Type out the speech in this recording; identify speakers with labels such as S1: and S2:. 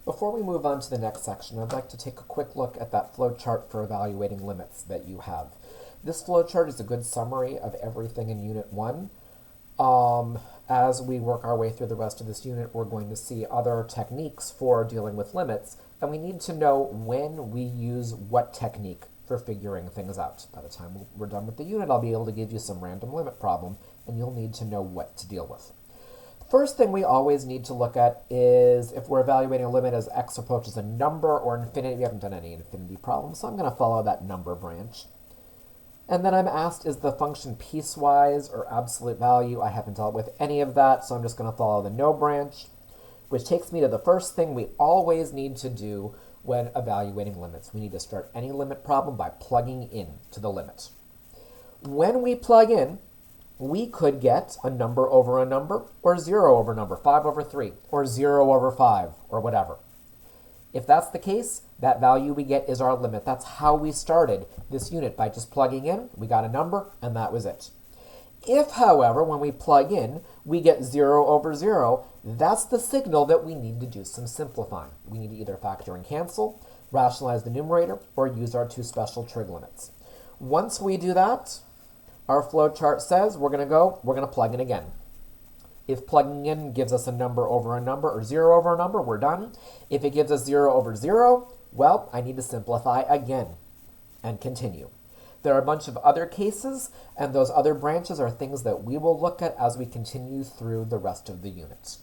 S1: Before we move on to the next section, I'd like to take a quick look at that flowchart for evaluating limits that you have. This flowchart is a good summary of everything in Unit 1. As we work our way through the rest of this unit, we're going to see other techniques for dealing with limits, and we need to know when we use what technique for figuring things out. By the time we're done with the unit, I'll be able to give you some random limit problem, and you'll need to know what to deal with. First thing we always need to look at is if we're evaluating a limit as x approaches a number or infinity. We haven't done any infinity problems, so I'm going to follow that number branch. And then I'm asked, is the function piecewise or absolute value? I haven't dealt with any of that, so I'm just going to follow the no branch, which takes me to the first thing we always need to do when evaluating limits. We need to start any limit problem by plugging in to the limit. When we plug in, we could get a number over a number, or 0 over a number, 5 over 3, or 0 over 5, or whatever. If that's the case, that value we get is our limit. That's how we started this unit, by just plugging in. We got a number, and that was it. If, however, when we plug in, we get 0 over 0, that's the signal that we need to do some simplifying. We need to either factor and cancel, rationalize the numerator, or use our two special trig limits. Once we do that, our flowchart says we're going to plug in again. If plugging in gives us a number over a number or 0 over a number, we're done. If it gives us 0 over 0, well, I need to simplify again and continue. There are a bunch of other cases, and those other branches are things that we will look at as we continue through the rest of the unit.